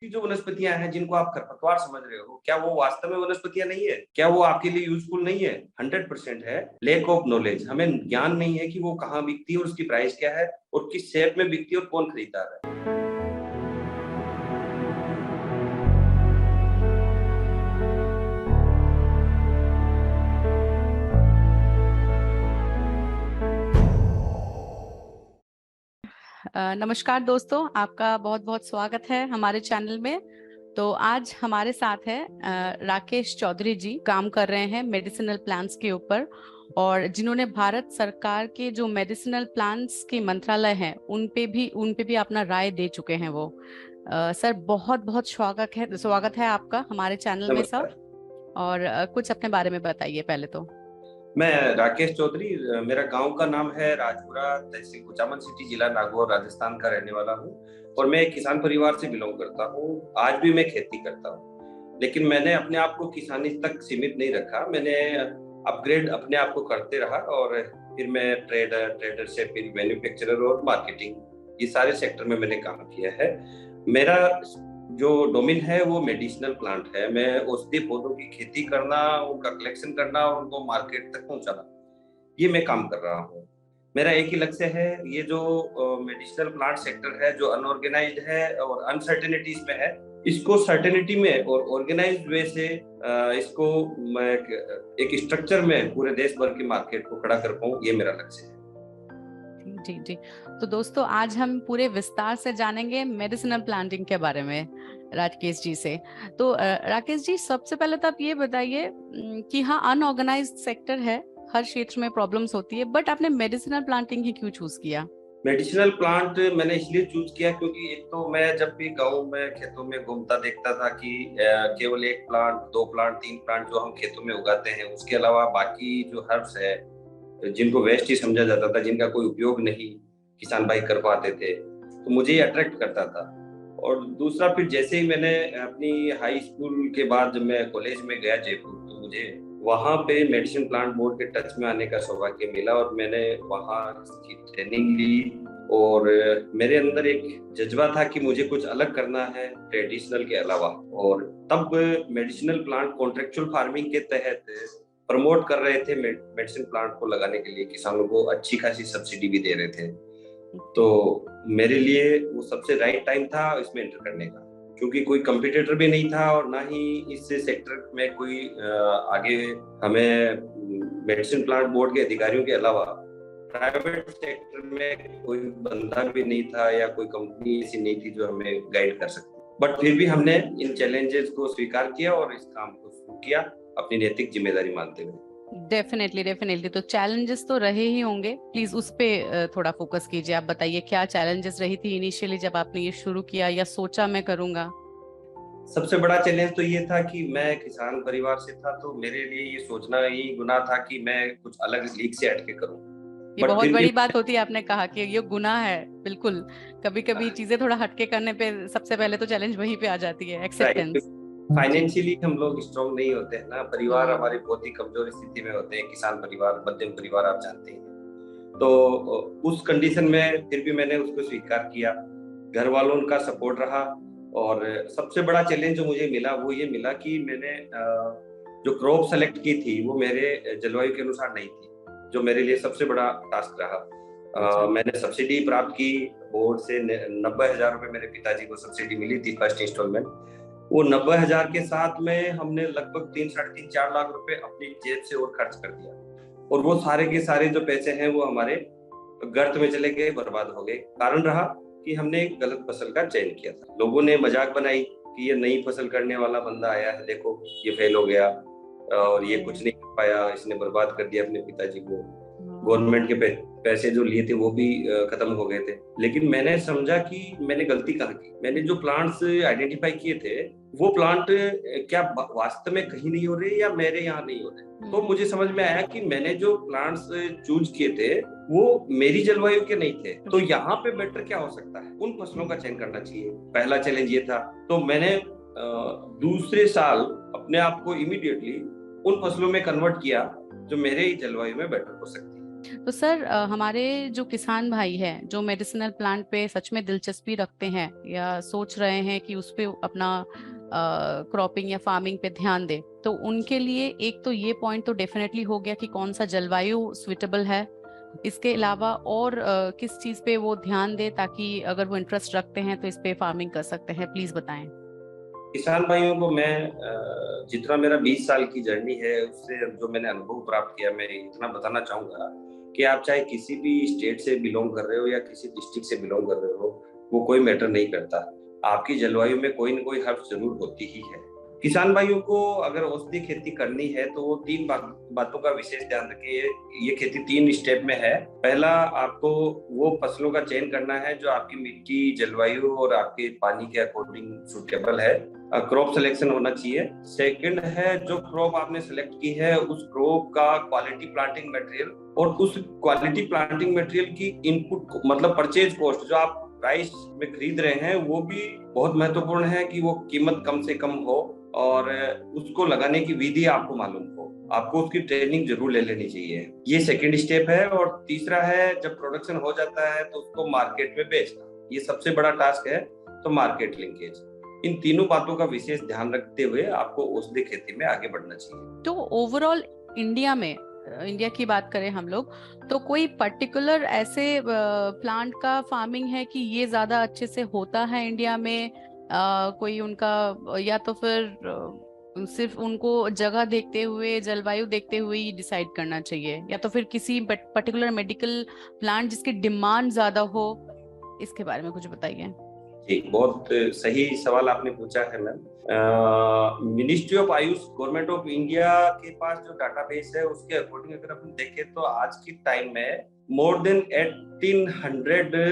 की जो वनस्पतियां हैं जिनको आप खरपतवार समझ रहे हो, क्या वो वास्तव में वनस्पतियां नहीं है? क्या वो आपके लिए यूजफुल नहीं है? 100% है। लैक ऑफ नॉलेज, हमें ज्ञान नहीं है कि वो कहाँ बिकती है और उसकी प्राइस क्या है और किस शेप में बिकती है और कौन खरीददार है। नमस्कार दोस्तों, आपका बहुत बहुत स्वागत है हमारे चैनल में। तो आज हमारे साथ है राकेश चौधरी जी, काम कर रहे हैं मेडिसिनल प्लांट्स के ऊपर, और जिन्होंने भारत सरकार के जो मेडिसिनल प्लांट्स की मंत्रालय है उन पे भी अपना राय दे चुके हैं वो। सर, बहुत बहुत स्वागत है आपका हमारे चैनल में सर। नमस्कार। और कुछ अपने बारे में बताइए पहले तो। मैं राकेश चौधरी, मेरा गांव का नाम है राजपुरा, तहसील कुचामन सिटी, जिला नागौर, राजस्थान का रहने वाला हूं। और मैं एक किसान परिवार से बिलोंग करता हूं। आज भी मैं खेती करता हूं, लेकिन मैंने अपने आप को किसानी तक सीमित नहीं रखा। मैंने अपग्रेड अपने आप को करते रहा और फिर मैं ट्रेडर से फिर मैन्युफैक्चरर और मार्केटिंग, ये सारे सेक्टर में मैंने काम किया है। मेरा जो डोमेन है वो मेडिसिनल प्लांट है। मैं औषधीय पौधों की खेती करना, उनका कलेक्शन करना और उनको मार्केट तक पहुंचाना, ये मैं काम कर रहा हूँ। मेरा एक ही लक्ष्य है, ये जो मेडिसिनल प्लांट सेक्टर है जो अनऑर्गेनाइज्ड है और अनसर्टेनिटीज में है, इसको सर्टेनिटी में और ऑर्गेनाइज्ड वे से इसको मैं एक स्ट्रक्चर में पूरे देश भर की मार्केट को खड़ा कर पाऊँ, ये मेरा लक्ष्य है। जी जी। तो दोस्तों, आज हम पूरे विस्तार से जानेंगे मेडिसिनल प्लांटिंग के बारे में राकेश जी से। तो राकेश जी, सबसे पहले तो आप ये बताइए कि हाँ, अनऑर्गेनाइज्ड सेक्टर है, हर क्षेत्र में प्रॉब्लम्स होती है, बट आपने मेडिसिनल प्लांटिंग ही क्यों चूज किया? मेडिसिनल प्लांट मैंने इसलिए चूज किया क्योंकि एक तो मैं जब भी गाँव में खेतों में घूमता देखता था कि केवल एक प्लांट, दो प्लांट, तीन प्लांट जो हम खेतों में उगाते हैं, उसके अलावा बाकी जो हर्ब्स है जिनको वेस्ट ही समझा जाता था, जिनका कोई उपयोग नहीं किसान भाई कर पाते थे, तो मुझे ये अट्रैक्ट करता था। और दूसरा, फिर जैसे ही मैंने अपनी हाई स्कूल के बाद जब मैं कॉलेज में गया जयपुर, तो मुझे वहाँ पे मेडिसिन प्लांट बोर्ड के टच में आने का सौभाग्य मिला और मैंने वहाँ की ट्रेनिंग ली। और मेरे अंदर एक जज्बा था कि मुझे कुछ अलग करना है ट्रेडिशनल के अलावा। और तब मेडिसिनल प्लांट कॉन्ट्रेक्चुअल फार्मिंग के तहत प्रमोट कर रहे थे, मेडिसिन प्लांट को लगाने के लिए किसानों को अच्छी खासी सब्सिडी भी दे रहे थे। तो मेरे लिए वो सबसे राइट टाइम था इसमें एंटर करने का, क्योंकि कोई कंपटीटर भी नहीं था और ना ही इस सेक्टर में कोई आगे हमें मेडिसिन प्लांट बोर्ड के अधिकारियों के अलावा प्राइवेट सेक्टर में कोई बंदा भी नहीं था या कोई कंपनी ऐसी नहीं थी जो हमें गाइड कर सकती। बट फिर भी हमने इन चैलेंजेस को स्वीकार किया और इस काम को शुरू किया अपनी नैतिक जिम्मेदारी मानते हुए। Definitely definitely. तो चैलेंजेस तो रहे ही होंगे, प्लीज उस पे थोड़ा फोकस कीजिए। आप बताइए क्या चैलेंजेस रही थी इनिशियली जब आपने ये शुरू किया या सोचा मैं करूंगा? सबसे बड़ा चैलेंज तो ये था कि मैं किसान परिवार से था, तो मेरे लिए ये सोचना ही गुनाह था कि मैं कुछ अलग लीग से हटके करूं। ये बट बहुत फिर भी बड़ी बात होती है, आपने कहा कि ये गुनाह है। बिल्कुल। कभी कभी चीजें थोड़ा हटके करने पे सबसे पहले तो चैलेंज वहीं पे आ जाती है, राइट, एक्सेप्टेंस। जी। फाइनेंशियली हम लोग स्ट्रांग नहीं होते हैं ना, परिवार हम्म। हमारे बहुत ही कमजोर स्थिति में होते हैं, किसान परिवार, मध्यम परिवार, आप जानते हैं। तो उस कंडीशन में फिर भी मैंने उसको स्वीकार किया, घर वालों का सपोर्ट रहा। और सबसे बड़ा चैलेंज जो मुझे मिला वो ये मिला कि मैंने जो क्रॉप सेलेक्ट की थी वो मेरे जलवायु के अनुसार नहीं थी, जो मेरे लिए सबसे बड़ा टास्क रहा। अच्छा। मैंने सब्सिडी प्राप्त की बोर्ड से, 90,000 रुपए मेरे पिताजी को सब्सिडी मिली थी, फर्स्ट इंस्टॉलमेंट। वो 90,000 के साथ में हमने लगभग 3, 3.5, 4 लाख रुपए अपनी जेब से और खर्च कर दिया। और वो सारे के सारे जो पैसे हैं वो हमारे गर्त में चले गए, बर्बाद हो गए। कारण रहा कि हमने एक गलत फसल का चयन किया था। लोगों ने मजाक बनाई कि ये नई फसल करने वाला बंदा आया है, देखो ये फेल हो गया और ये कुछ नहीं कर पाया, इसने बर्बाद कर दिया अपने पिताजी को। गवर्नमेंट के पैसे जो लिए थे वो भी खत्म हो गए थे। लेकिन मैंने समझा कि मैंने गलती कहाँ की। मैंने जो प्लांट्स आइडेंटिफाई किए थे वो प्लांट क्या वास्तव में कहीं नहीं हो रहे या मेरे यहाँ नहीं हो रहे। तो मुझे समझ में आया कि मैंने जो प्लांट्स चूज किए थे वो मेरी जलवायु के नहीं थे, तो यहाँ पे बेटर क्या हो सकता है, उन फसलों का चयन करना चाहिए। पहला चैलेंज ये था। तो मैंने दूसरे साल अपने आप को इमीडिएटली उन फसलों में कन्वर्ट किया जो मेरे ही जलवायु में बेटर हो सकती है। तो सर हमारे जो किसान भाई हैं जो मेडिसिनल प्लांट पे सच में दिलचस्पी रखते हैं या सोच रहे हैं कि उस पे अपना क्रॉपिंग या फार्मिंग पे ध्यान दे, तो उनके लिए एक तो ये पॉइंट तो डेफिनेटली हो गया कि कौन सा जलवायु स्विटेबल है। इसके अलावा और किस चीज पे वो ध्यान दे ताकि अगर वो इंटरेस्ट रखते हैं तो इस पे फार्मिंग कर सकते हैं, प्लीज बताएं। किसान भाइयों को मैं जितना मेरा 20 साल की जर्नी है उससे जो मैंने अनुभव प्राप्त किया, मैं इतना बताना चाहूंगा कि आप चाहे किसी भी स्टेट से बिलोंग कर रहे हो या किसी डिस्ट्रिक्ट से बिलोंग कर रहे हो, वो कोई मैटर नहीं करता। आपकी जलवायु में कोई न कोई हर्फ जरूर होती ही है। किसान भाइयों को अगर औषधि खेती करनी है तो वो तीन बातों का विशेष ध्यान रखिए। ये खेती 3 स्टेप में है। पहला, आपको वो फसलों का चयन करना है जो आपकी मिट्टी, जलवायु और आपके पानी के अकॉर्डिंग सुटेबल है। क्रॉप सिलेक्शन होना चाहिए। सेकंड है, जो क्रॉप आपने सिलेक्ट की है उस क्रॉप का क्वालिटी प्लांटिंग मटेरियल, और उस क्वालिटी प्लांटिंग मटेरियल की इनपुट मतलब परचेज कॉस्ट जो आप प्राइस में खरीद रहे हैं वो भी बहुत महत्वपूर्ण है कि वो कीमत कम से कम हो और उसको लगाने की विधि आपको मालूम हो। आपको उसकी ट्रेनिंग जरूर ले लेनी चाहिए। ये सेकंड स्टेप है। और तीसरा है, जब प्रोडक्शन हो जाता है तो उसको मार्केट में बेचना, ये सबसे बड़ा टास्क है। तो मार्केट लिंकेज, इन तीनों बातों का विशेष ध्यान रखते हुए आपको औषधि खेती में आगे बढ़ना चाहिए। तो ओवरऑल इंडिया में, इंडिया की बात करें हम लोग, तो कोई पर्टिकुलर ऐसे प्लांट का फार्मिंग है कि ये ज्यादा अच्छे से होता है इंडिया में, कोई उनका, या तो फिर सिर्फ उनको जगह देखते हुए, जलवायु देखते हुए ही डिसाइड करना चाहिए, या तो फिर किसी पर्टिकुलर मेडिकल प्लांट जिसकी डिमांड ज्यादा हो, इसके बारे में कुछ बताइए। जी, बहुत सही सवाल आपने पूछा है ma'am. Ministry of Ayush, government of India के पास जो डाटाबेस है उसके अकॉर्डिंग अगर अपन देखें तो आज की टाइम में मोर देन 1800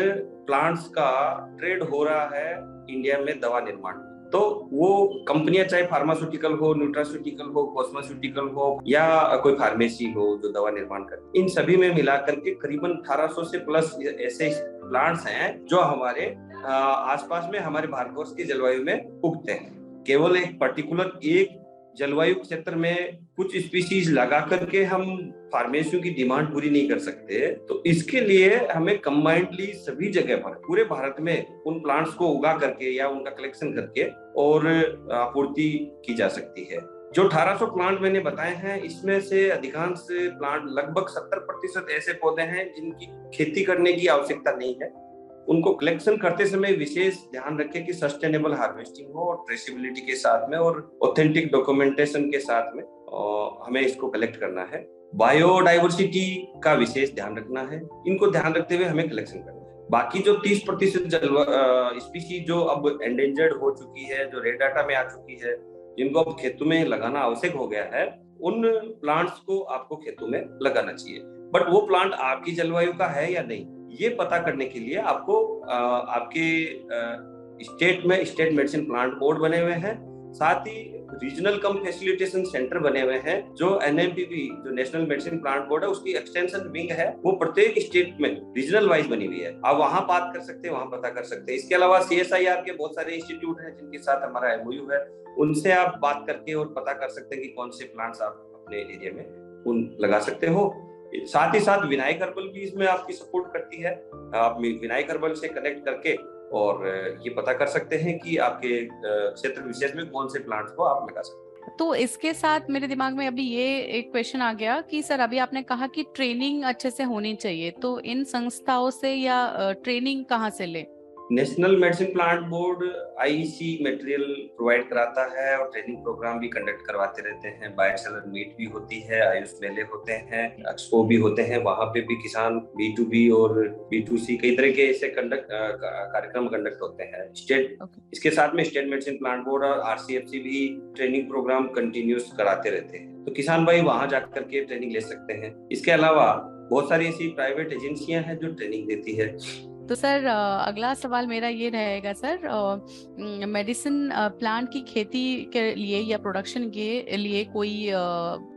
प्लांट्स का ट्रेड हो रहा है इंडिया में दवा निर्माण। तो वो कंपनियां चाहे फार्मास्यूटिकल हो, न्यूट्रास्यूटिकल हो, कॉस्मेस्यूटिकल हो या कोई फार्मेसी हो जो दवा निर्माण करती, इन सभी में मिलाकर के करीबन 1800 से प्लस ऐसे प्लांट्स हैं जो हमारे आसपास में हमारे भारतवर्ष की जलवायु में उगते हैं। केवल एक पर्टिकुलर एक जलवायु क्षेत्र में कुछ स्पीशीज लगा करके हम फार्मेसियों की डिमांड पूरी नहीं कर सकते। तो इसके लिए हमें कंबाइंडली सभी जगह पर पूरे भारत में उन प्लांट्स को उगा करके या उनका कलेक्शन करके और आपूर्ति की जा सकती है। जो 1800 प्लांट मैंने बताए हैं इसमें से अधिकांश प्लांट, लगभग 70% ऐसे पौधे हैं जिनकी खेती करने की आवश्यकता नहीं है। उनको कलेक्शन करते समय विशेष ध्यान रखें कि सस्टेनेबल हार्वेस्टिंग हो और ट्रेसेबिलिटी के साथ में और ऑथेंटिक डॉक्यूमेंटेशन के साथ में हमें इसको कलेक्ट करना है। बायोडाइवर्सिटी का विशेष ध्यान रखना है। इनको ध्यान रखते हुए हमें कलेक्शन करना है। बाकी जो 30% स्पीशीज जो अब एंडेंजर्ड हो चुकी है, जो रेड डाटा में आ चुकी है, जिनको अब खेतों में लगाना आवश्यक हो गया है, उन प्लांट्स को आपको खेतों में लगाना चाहिए। बट वो प्लांट आपकी जलवायु का है या नहीं, ये पता करने के लिए आपको आपके स्टेट में स्टेट मेडिसिन प्लांट बोर्ड बने हुए हैं, साथ ही रीजनल कम फैसिलिटेशन सेंटर बने हुए हैं। जो NMPB, जो नेशनल मेडिसिन प्लांट बोर्ड है, उसकी एक्सटेंशन विंग है, वो प्रत्येक स्टेट में रीजनल वाइज बनी हुई है। आप वहां बात कर सकते हैं, वहां पता कर सकते हैं। इसके अलावा CSIR के बहुत सारे इंस्टीट्यूट हैं जिनके साथ हमारा MOU है, उनसे आप बात करके और पता कर सकते हैं कि कौन से प्लांट्स आप अपने एरिया में उन लगा सकते हो। साथ ही साथ विनायक हर्बल भी इसमें आपकी सपोर्ट करती है। आप विनायक हर्बल से कनेक्ट करके और ये पता कर सकते हैं कि आपके क्षेत्र विशेष में कौन से प्लांट्स को आप लगा सकते हैं। तो इसके साथ मेरे दिमाग में अभी ये एक क्वेश्चन आ गया कि सर अभी आपने कहा कि ट्रेनिंग अच्छे से होनी चाहिए, तो इन संस्थाओं से या ट्रेनिंग कहाँ से ले? National medicine plant board IEC material provide कराता है और ट्रेनिंग प्रोग्राम भी कंडक्ट करवाते रहते हैं। बायोसेलर मीट भी होती है, आयुष मेले होते हैं, एक्सपो भी होते हैं, वहां पे भी किसान B2B और B2C कई तरह के ऐसे कार्यक्रम कंडक्ट होते हैं। इसके साथ में स्टेट मेडिसिन प्लांट बोर्ड और RCFC भी ट्रेनिंग प्रोग्राम कंटिन्यूस कराते रहते हैं, तो किसान भाई वहां जाकर के ट्रेनिंग ले सकते हैं। इसके अलावा बहुत सारी ऐसी प्राइवेट एजेंसियां हैं जो ट्रेनिंग देती है। तो सर अगला सवाल मेरा ये रहेगा सर, मेडिसिन प्लांट की खेती के लिए या प्रोडक्शन के लिए कोई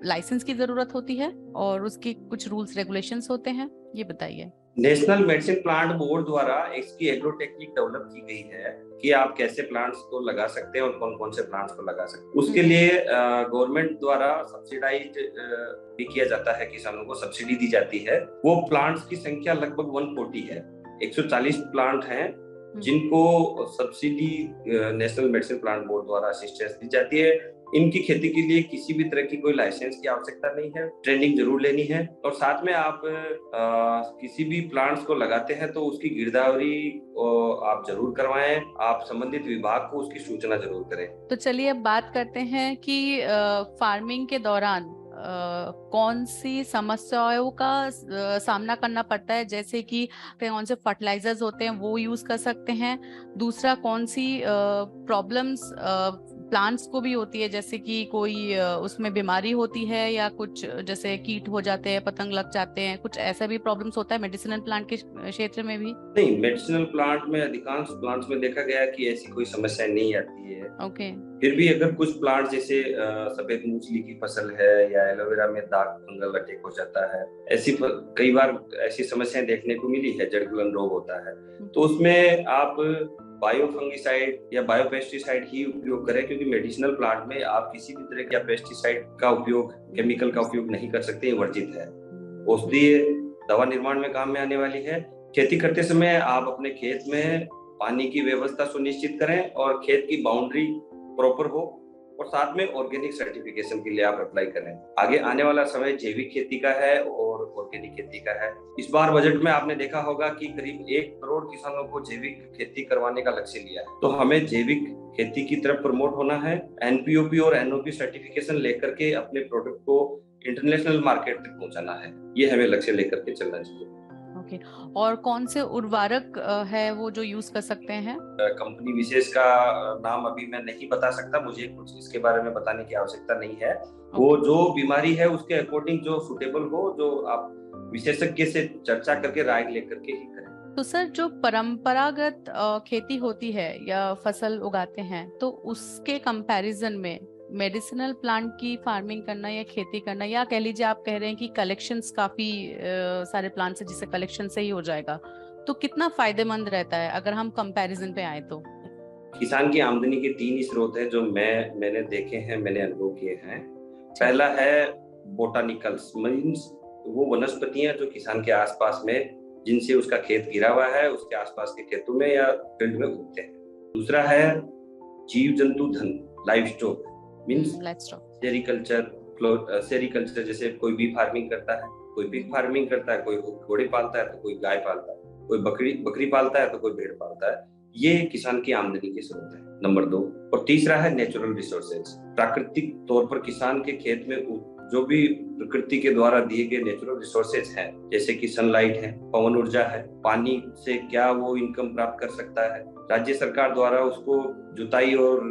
लाइसेंस की जरूरत होती है और उसके कुछ रूल्स रेगुलेशंस होते हैं, ये बताइए। नेशनल मेडिसिन प्लांट बोर्ड द्वारा इसकी एग्रो टेक्निक डेवलप की गई है कि आप कैसे प्लांट्स को लगा सकते हैं और कौन कौन से प्लांट्स को लगा सकते हैं। उसके लिए गवर्नमेंट द्वारा सब्सिडाइज भी किया जाता है, किसानों को सब्सिडी दी जाती है। वो प्लांट्स की संख्या लगभग 140 है, 140 प्लांट हैं जिनको subsidy national medicine plant board द्वारा असिस्टेंस दी जाती है। इनकी खेती के लिए किसी भी तरह की कोई लाइसेंस की आवश्यकता नहीं है, ट्रेनिंग जरूर लेनी है, और साथ में आप किसी भी प्लांट्स को लगाते हैं तो उसकी गिरदावरी आप जरूर करवाएं, आप संबंधित विभाग को उसकी सूचना जरूर करें। तो चलिए अब बात करते हैं कि फार्मिंग के दौरान कौन सी समस्याओं का सामना करना पड़ता है, जैसे कि कौन से फर्टिलाइजर्स होते हैं वो यूज कर सकते हैं, दूसरा कौन सी प्रॉब्लम्स प्लांट्स को भी होती है, जैसे कि कोई उसमें बीमारी होती है या कुछ जैसे कीट हो जाते हैं, पतंग लग जाते हैं, कुछ ऐसा भी प्रॉब्लम्स होता है मेडिसिनल प्लांट के क्षेत्र में भी? नहीं, मेडिसिनल प्लांट में अधिकांश प्लांट्स में देखा गया है कि ऐसी कोई समस्या नहीं आती है। ओके। फिर भी अगर कुछ प्लांट जैसे सफेद मूंगफली की फसल है या एलोवेरा में दाग फंगल अटैक हो जाता है, ऐसी कई बार ऐसी समस्याएं देखने को मिली है, जड़ गलन रोग होता है, तो उसमें आप बायोफंगिसाइड या बायोपेस्टिसाइड ही उपयोग करें, क्योंकि मेडिसिनल प्लांट में आप किसी भी तरह का पेस्टिसाइड का उपयोग, केमिकल का उपयोग नहीं कर सकते, वर्जित है। औषधीय दवा निर्माण में काम में आने वाली है। खेती करते समय आप अपने खेत में पानी की व्यवस्था सुनिश्चित करें और खेत की बाउंड्री प्रॉपर हो, और साथ में ऑर्गेनिक सर्टिफिकेशन के लिए आप अप्लाई करें। आगे आने वाला समय जैविक खेती का है और ऑर्गेनिक खेती का है। इस बार बजट में आपने देखा होगा कि करीब 1 करोड़ किसानों को जैविक खेती करवाने का लक्ष्य लिया है, तो हमें जैविक खेती की तरफ प्रमोट होना है। एनपीओपी और एनओपी सर्टिफिकेशन लेकर के अपने प्रोडक्ट को इंटरनेशनल मार्केट तक पहुंचाना है, ये हमें लक्ष्य लेकर के चलना चाहिए। ओके। और कौन से उर्वरक है वो जो यूज कर सकते हैं? कंपनी विशेष का नाम अभी मैं नहीं बता सकता, मुझे कुछ इसके बारे में बताने की आवश्यकता नहीं है। वो जो बीमारी है उसके अकॉर्डिंग जो सुटेबल हो, जो आप विशेषज्ञ से चर्चा करके राय लेकर के ही करें। तो सर, जो परंपरागत खेती होती है या फसल उगाते हैं, तो उसके कंपैरिजन में मेडिसिनल प्लांट की फार्मिंग करना या खेती करना, या कह लीजिए आप कह रहे हैं कि कलेक्शंस काफी सारे प्लांट से जिससे कलेक्शन से ही हो जाएगा, तो कितना फायदेमंद रहता है अगर हम कंपैरिजन पे आए तो? किसान की आमदनी के 3 ही स्रोत हैं जो मैंने देखे हैं, मैंने अनुभव किए हैं। पहला है बोटानिकल्स, मीन्स वो वनस्पतियां जो किसान के आसपास में, जिनसे उसका खेत घिरा हुआ है, उसके आसपास के खेतों में या फील्ड में उगते हैं। दूसरा है जीव जंतु धन, लाइव स्टॉक, मीन्स सेरिकल्चर, जैसे कोई बी फार्मिंग करता है, कोई पिग फार्मिंग करता है, कोई घोड़े पालता है तो कोई गाय पालता है, कोई बकरी पालता है तो कोई भेड़ पालता है। ये किसान की आमदनी के स्रोत है, नंबर 2। और तीसरा है नेचुरल रिसोर्सेज, प्राकृतिक तौर पर किसान के खेत में जो भी प्रकृति के द्वारा दिए गए नेचुरल रिसोर्सेज हैं, जैसे कि सनलाइट है, पवन ऊर्जा है, पानी से क्या वो इनकम प्राप्त कर सकता है, राज्य सरकार द्वारा उसको जुताई और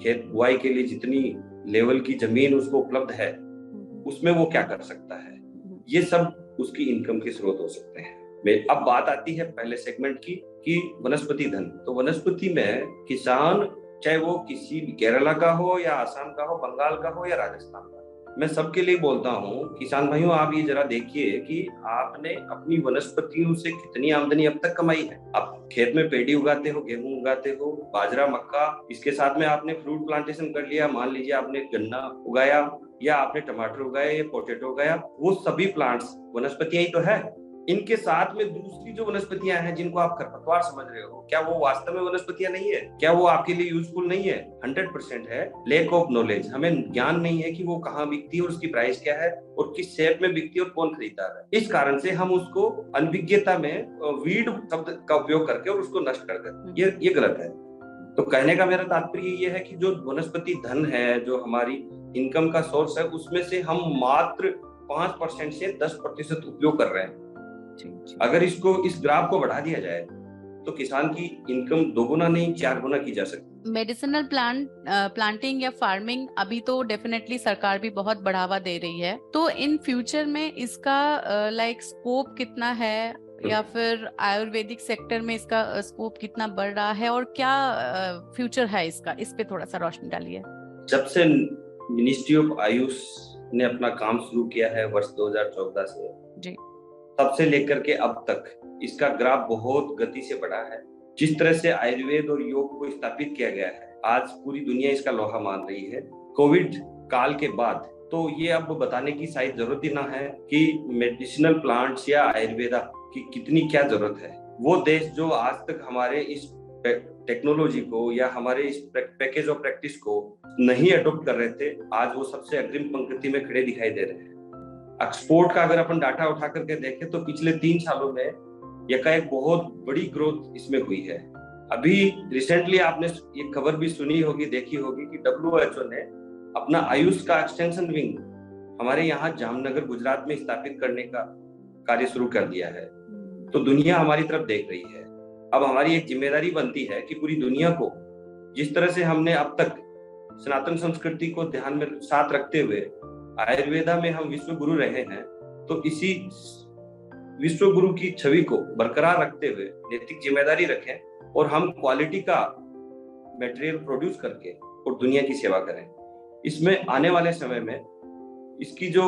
खेत बुआई के लिए जितनी लेवल की जमीन उसको उपलब्ध है, उसमें वो क्या कर सकता है, ये सब उसकी इनकम के स्रोत हो सकते हैं। अब बात आती है पहले सेगमेंट की कि वनस्पति धन। तो वनस्पति में किसान, चाहे वो किसी भी केरला का हो या आसाम का हो, बंगाल का हो या राजस्थान का, मैं सबके लिए बोलता हूँ, किसान भाइयों आप ये जरा देखिए कि आपने अपनी वनस्पतियों से कितनी आमदनी अब तक कमाई है। आप खेत में पेड़ी उगाते हो, गेहूं उगाते हो, बाजरा, मक्का, इसके साथ में आपने फ्रूट प्लांटेशन कर लिया, मान लीजिए आपने गन्ना उगाया या आपने टमाटर उगाया या पोटैटो उगाया, वो सभी प्लांट्स वनस्पतियां ही तो है। इनके साथ में दूसरी जो वनस्पतियां हैं जिनको आप खरपतवार समझ रहे हो, क्या वो वास्तव में वनस्पतियां नहीं है? क्या वो आपके लिए यूजफुल नहीं है? 100% है। लैक ऑफ नॉलेज, हमें ज्ञान नहीं है कि वो कहाँ बिकती है और उसकी प्राइस क्या है और किस शेप में बिकती है और कौन खरीदता है। इस कारण से हम उसको अनभिज्ञता में वीड शब्द का उपयोग करके और उसको नष्ट कर देते हैं। ये गलत है। तो कहने का मेरा तात्पर्य ये है कि जो वनस्पति धन है, जो हमारी इनकम का सोर्स है, उसमें से हम मात्र 5% से 10% उपयोग कर रहे हैं। अगर इस ग्राफ को बढ़ा दिया जाए तो किसान की इनकम 2 गुना नहीं 4 गुना की जा सकती। मेडिसिनल प्लांटिंग या फार्मिंग अभी तो डेफिनेटली सरकार भी बहुत बढ़ावा दे रही है, तो इन फ्यूचर में इसका स्कोप कितना है, या फिर आयुर्वेदिक सेक्टर में इसका स्कोप कितना बढ़ रहा है, और क्या फ्यूचर है इसका, इस पे थोड़ा सा रोशनी डालिए। जब से मिनिस्ट्री ऑफ आयुष ने अपना काम शुरू किया है वर्ष 2014 से जी, तब से लेकर के अब तक इसका ग्राफ बहुत गति से बढ़ा है। जिस तरह से आयुर्वेद और योग को स्थापित किया गया है, आज पूरी दुनिया इसका लोहा मान रही है। कोविड काल के बाद तो ये अब बताने की शायद जरूरत ही ना है कि मेडिसिनल प्लांट्स या आयुर्वेदा की कितनी क्या जरूरत है। वो देश जो आज तक हमारे इस टेक्नोलॉजी को या हमारे इस पैकेज ऑफ प्रैक्टिस को नहीं अडॉप्ट कर रहे थे, आज वो सबसे अग्रिम पंक्ति में खड़े दिखाई दे रहे हैं। एक्सपोर्ट का अगर अपन डाटा उठा करके देखें तो पिछले 3 सालों में एकाएक बहुत बड़ी ग्रोथ इसमें हुई है। अभी रिसेंटली आपने ये खबर भी सुनी होगी, देखी होगी कि WHO ने अपना आयुष का एक्सटेंशन विंग हमारे यहाँ जामनगर गुजरात में स्थापित करने का कार्य शुरू कर दिया है। तो दुनिया हमारी तरफ देख रही है। अब हमारी एक जिम्मेदारी बनती है कि पूरी दुनिया को, जिस तरह से हमने अब तक सनातन संस्कृति को ध्यान में साथ रखते हुए आयुर्वेदा में हम विश्व गुरु रहे हैं, तो इसी विश्व गुरु की छवि को बरकरार रखते हुए नैतिक जिम्मेदारी रखें और हम क्वालिटी का मटेरियल प्रोड्यूस करके और दुनिया की सेवा करें। इसमें आने वाले समय में इसकी जो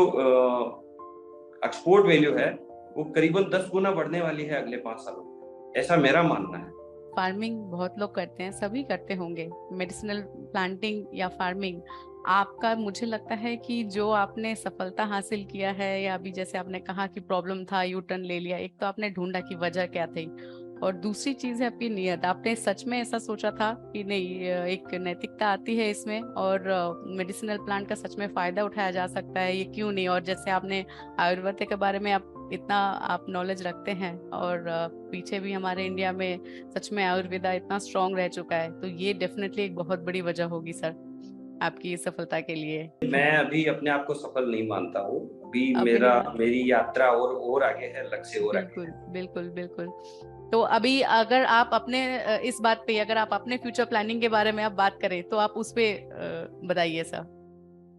एक्सपोर्ट वैल्यू है वो करीबन 10 गुना बढ़ने वाली है अगले 5 सालों में, ऐसा मेरा मानना है। फार्मिंग बहुत लोग करते हैं, सभी करते होंगे, मेडिसिनल प्लांटिंग या फार्मिंग। आपका मुझे लगता है कि जो आपने सफलता हासिल किया है, या अभी जैसे आपने कहा कि प्रॉब्लम था, यू टर्न ले लिया, एक तो आपने ढूंढा कि वजह क्या थी, और दूसरी चीज है आपकी नियत। आपने सच में ऐसा सोचा था कि नहीं, एक नैतिकता आती है इसमें और मेडिसिनल प्लांट का सच में फायदा उठाया जा सकता है, ये क्यों नहीं। और जैसे आपने आयुर्वेद के बारे में इतना आप नॉलेज रखते हैं, और पीछे भी हमारे इंडिया में सच में आयुर्वेदा इतना स्ट्रांग रह चुका है, तो ये डेफिनेटली एक बहुत बड़ी वजह होगी सर आपकी सफलता के लिए। मैं अभी अपने आप को सफल नहीं मानता हूँ। अभी मेरी यात्रा और आगे है, लक्ष्य और आगे है। बिल्कुल बिल्कुल। तो अभी अगर आप अपने इस बात पे, अगर आप अपने फ्यूचर प्लानिंग के बारे में आप बात करें तो आप उस पे बताइए सर।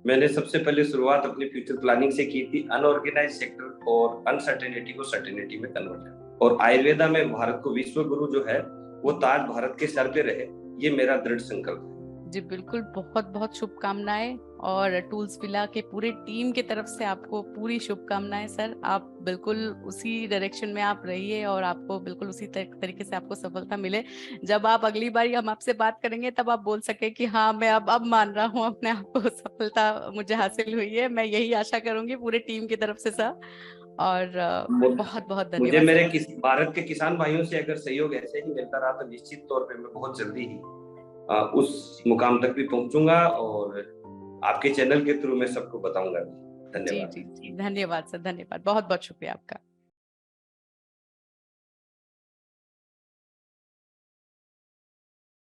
मैंने सबसे पहले शुरुआत अपनी फ्यूचर प्लानिंग से की थी, अनऑर्गेनाइज सेक्टर और अनसर्टेनिटी को सर्टेनिटी में कन्वर्ट करना, और आयुर्वेदा में भारत को विश्व गुरु जो है वो ताज भारत के सर पे रहे, ये मेरा दृढ़ संकल्प है। जी बिल्कुल, बहुत बहुत शुभकामनाएं, और टूल्स विला के पूरे टीम की तरफ से आपको पूरी शुभकामनाएं सर। आप बिल्कुल उसी डायरेक्शन में आप रहिए और आपको बिल्कुल उसी तरीके से आपको सफलता मिले। जब आप अगली बार हम आपसे बात करेंगे तब आप बोल सके कि हाँ, मैं अब मान रहा हूँ अपने आप को, सफलता मुझे हासिल हुई है। मैं यही आशा करूंगी पूरे टीम की तरफ से सर। और बहुत बहुत धन्यवाद। मुझे मेरे भारत के किसान भाइयों से अगर सहयोग ऐसे ही मिलता रहा तो निश्चित तौर पे मैं बहुत जल्दी ही उस मुकाम तक भी पहुंचूंगा, और आपके चैनल के थ्रू मैं सबको बताऊंगा। धन्यवाद। जी, धन्यवाद सर, धन्यवाद, बहुत बहुत शुक्रिया आपका।